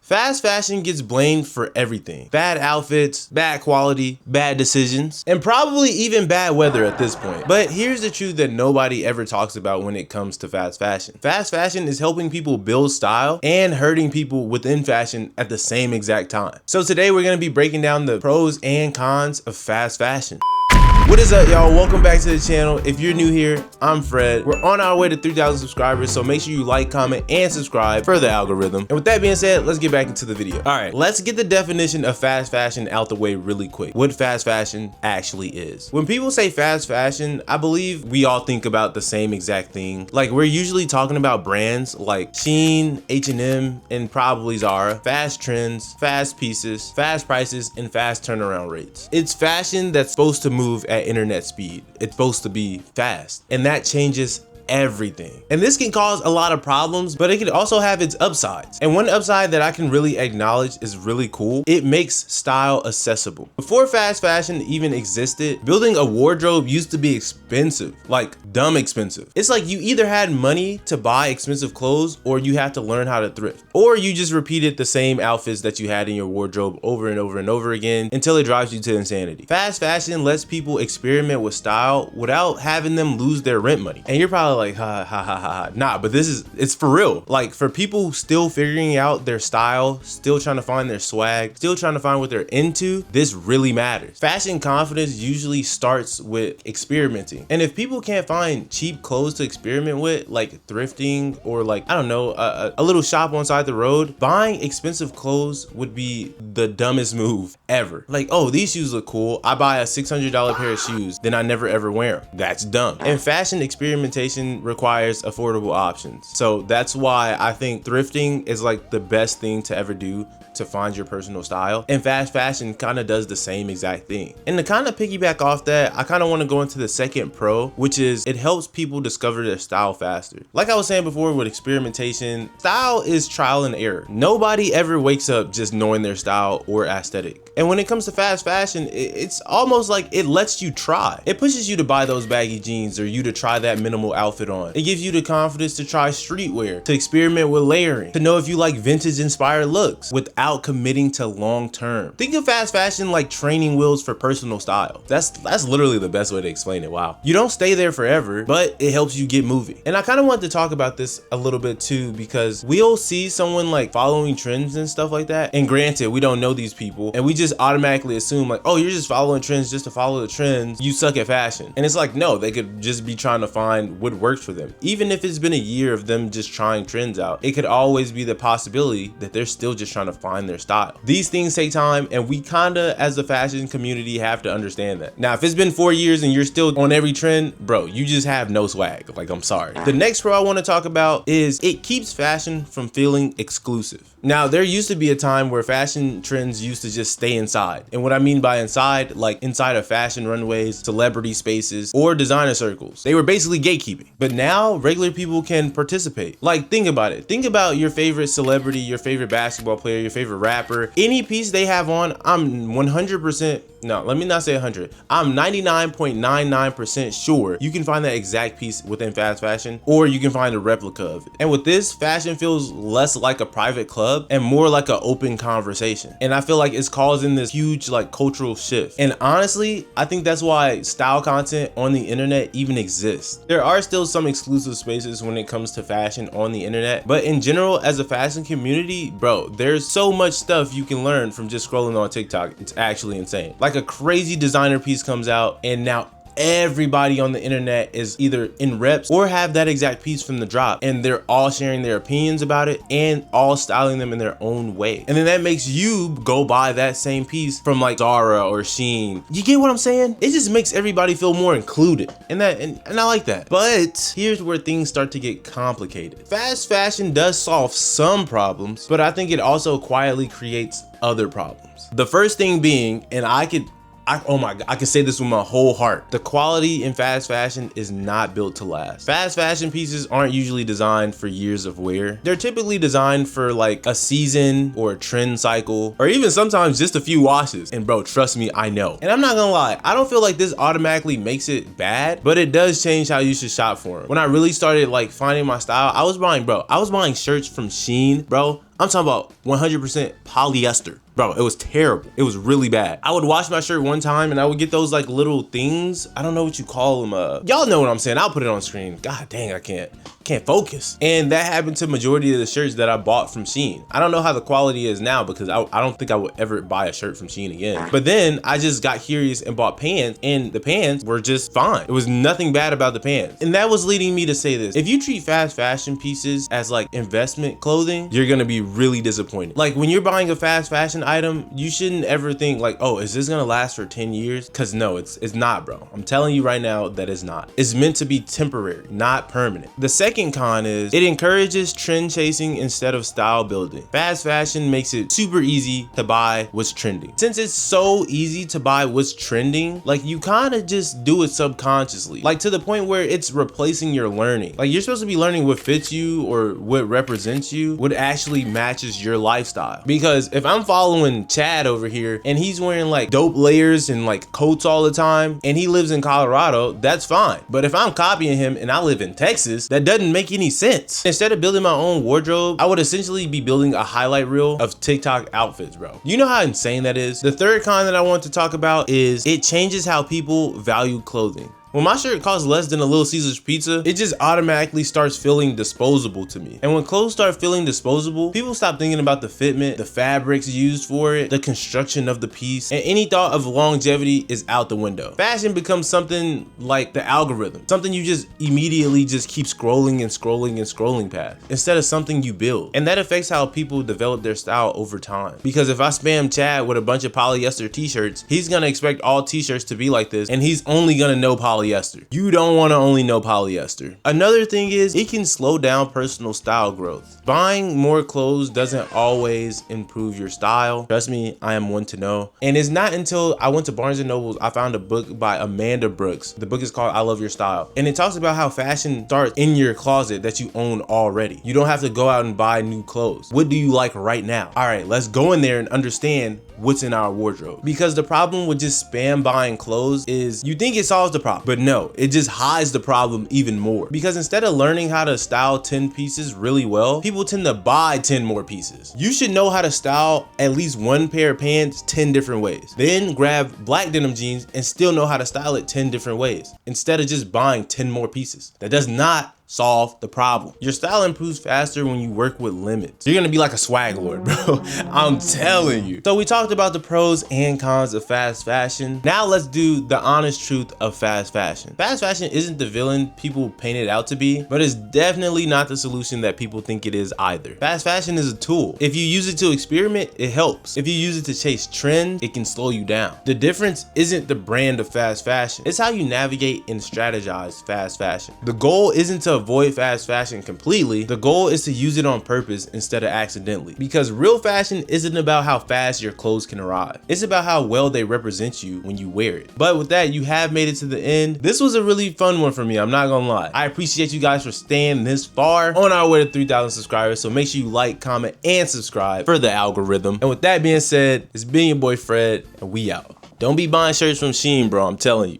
Fast fashion gets blamed for everything. Bad outfits, bad quality, bad decisions, and probably even bad weather at this point. But here's the truth that nobody ever talks about when it comes to fast fashion. Fast fashion is helping people build style and hurting people within fashion at the same exact time. So today we're gonna be breaking down the pros and cons of fast fashion. What is up, y'all? Welcome back to the channel. If you're new here, I'm Fred. We're on our way to 3,000 subscribers, so make sure you like, comment, and subscribe for the algorithm. And with that being said, let's get back into the video. All right, let's get the definition of fast fashion out the way really quick. What fast fashion actually is. When people say fast fashion, I believe we all think about the same exact thing. Like, we're usually talking about brands like Shein, H&M, and probably Zara. Fast trends, fast pieces, fast prices, and fast turnaround rates. It's fashion that's supposed to move at internet speed. It's supposed to be fast, and that changes everything. And this can cause a lot of problems, but it can also have its upsides. And one upside that I can really acknowledge is really cool. It makes style accessible. Before fast fashion even existed, building a wardrobe used to be expensive, like dumb expensive. It's like you either had money to buy expensive clothes or you had to learn how to thrift, or you just repeated the same outfits that you had in your wardrobe over and over and over again until it drives you to insanity. Fast fashion lets people experiment with style without having them lose their rent money. And you're probably like, nah, but it's for real. Like, for people still figuring out their style, still trying to find their swag, still trying to find what they're into, this really matters. Fashion confidence usually starts with experimenting. And if people can't find cheap clothes to experiment with, like thrifting or like, I don't know, a little shop on side the road, buying expensive clothes would be the dumbest move ever. Like, oh, these shoes look cool. I buy a $600 pair of shoes, then I never ever wear them. That's dumb. And fashion experimentation requires affordable options. So that's why I think thrifting is like the best thing to ever do to find your personal style. And fast fashion kind of does the same exact thing. And to kind of piggyback off that, I kind of want to go into the second pro, which is it helps people discover their style faster. Like I was saying before with experimentation, style is trial and error. Nobody ever wakes up just knowing their style or aesthetic. And when it comes to fast fashion, it's almost like it lets you try. It pushes you to buy those baggy jeans or you to try that minimal outfit on. It gives you the confidence to try streetwear, to experiment with layering, to know if you like vintage inspired looks without committing to long term. Think of fast fashion like training wheels for personal style. That's literally the best way to explain it. Wow. You don't stay there forever, but it helps you get moving. And I kind of want to talk about this a little bit too, because we'll see someone like following trends and stuff like that. And granted, we don't know these people and we just automatically assume like, oh, you're just following trends just to follow the trends. You suck at fashion. And it's like, no, they could just be trying to find what works for them. Even if it's been a year of them just trying trends out, it could always be the possibility that they're still just trying to find their style. These things take time, and we kinda, as the fashion community, have to understand that. Now, if it's been 4 years and you're still on every trend, bro, you just have no swag. Like, I'm sorry. The next pro I want to talk about is it keeps fashion from feeling exclusive. Now, there used to be a time where fashion trends used to just stay inside. And what I mean by inside, like inside of fashion runways, celebrity spaces, or designer circles. They were basically gatekeeping. But now regular people can participate. Like, think about it. Think about your favorite celebrity, your favorite basketball player, your favorite rapper. Any piece they have on, I'm 100%, no, let me not say 100. I'm 99.99% sure you can find that exact piece within fast fashion, or you can find a replica of it. And with this, fashion feels less like a private club and more like an open conversation. And I feel like it's causing this huge like cultural shift. And honestly, I think that's why style content on the internet even exists. There are still some exclusive spaces when it comes to fashion on the internet, but in general, as a fashion community, bro, there's so much stuff you can learn from just scrolling on TikTok. It's actually insane. Like, a crazy designer piece comes out and now everybody on the internet is either in reps or have that exact piece from the drop, and they're all sharing their opinions about it and all styling them in their own way. And then that makes you go buy that same piece from like Zara or Shein. You get what I'm saying? It just makes everybody feel more included, and I like that. But here's where things start to get complicated. Fast fashion does solve some problems, but I think it also quietly creates other problems. The first thing being, and oh my God, I can say this with my whole heart. The quality in fast fashion is not built to last. Fast fashion pieces aren't usually designed for years of wear. They're typically designed for like a season or a trend cycle, or even sometimes just a few washes. And bro, trust me, I know. And I'm not gonna lie, I don't feel like this automatically makes it bad, but it does change how you should shop for them. When I really started like finding my style, I was buying shirts from Shein, bro. I'm talking about 100% polyester. Bro, it was terrible. It was really bad. I would wash my shirt one time and I would get those like little things. I don't know what you call them. Y'all know what I'm saying. I'll put it on screen. God dang, I can't focus. And that happened to majority of the shirts that I bought from Shein. I don't know how the quality is now because I don't think I would ever buy a shirt from Shein again. But then I just got curious and bought pants, and the pants were just fine. It was nothing bad about the pants. And that was leading me to say this. If you treat fast fashion pieces as like investment clothing, you're gonna be really disappointed. Like when you're buying a fast fashion item, you shouldn't ever think like, oh, is this gonna last for 10 years? Cause no, it's not, bro. I'm telling you right now that it's not. It's meant to be temporary, not permanent. The second con is it encourages trend chasing instead of style building. Fast fashion makes it super easy to buy what's trending. Since it's so easy to buy what's trending, like you kind of just do it subconsciously, like to the point where it's replacing your learning. Like you're supposed to be learning what fits you or what represents you, what actually matches your lifestyle. Because if I'm following Chad over here and he's wearing like dope layers and like coats all the time and he lives in Colorado, that's fine. But if I'm copying him and I live in Texas, that doesn't make any sense. Instead of building my own wardrobe, I would essentially be building a highlight reel of TikTok outfits, bro. You know how insane that is? The third con that I want to talk about is it changes how people value clothing. When my shirt costs less than a Little Caesars pizza, it just automatically starts feeling disposable to me. And when clothes start feeling disposable, people stop thinking about the fitment, the fabrics used for it, the construction of the piece, and any thought of longevity is out the window. Fashion becomes something like the algorithm, something you just immediately just keep scrolling and scrolling and scrolling past, instead of something you build. And that affects how people develop their style over time. Because if I spam Chad with a bunch of polyester t-shirts, he's gonna expect all t-shirts to be like this, and he's only gonna know polyester. You don't want to only know polyester. Another thing is it can slow down personal style growth. Buying more clothes doesn't always improve your style. Trust me, I am one to know. And it's not until I went to Barnes & Noble, I found a book by Amanda Brooks. The book is called I Love Your Style. And it talks about how fashion starts in your closet that you own already. You don't have to go out and buy new clothes. What do you like right now? All right, let's go in there and understand what's in our wardrobe. Because the problem with just spam buying clothes is you think it solves the problem, but no, it just hides the problem even more. Because instead of learning how to style 10 pieces really well, people tend to buy 10 more pieces. You should know how to style at least one pair of pants 10 different ways. Then grab black denim jeans and still know how to style it 10 different ways, instead of just buying 10 more pieces. That does not solve the problem. Your style improves faster when you work with limits. You're gonna be like a swag lord, bro. I'm telling you. So we talked about the pros and cons of fast fashion. Now let's do the honest truth of fast fashion. Fast fashion isn't the villain people paint it out to be, but it's definitely not the solution that people think it is either. Fast fashion is a tool. If you use it to experiment, it helps. If you use it to chase trends, it can slow you down. The difference isn't the brand of fast fashion. It's how you navigate and strategize fast fashion. The goal isn't to avoid fast fashion completely. The goal is to use it on purpose instead of accidentally. Because real fashion isn't about how fast your clothes can arrive. It's about how well they represent you when you wear it. But with that, you have made it to the end. This was a really fun one for me, I'm not gonna lie. I appreciate you guys for staying this far on our way to 3,000 subscribers. So make sure you like, comment, and subscribe for the algorithm. And with that being said, it's been your boy Fred, and we out. Don't be buying shirts from Shein, bro, I'm telling you.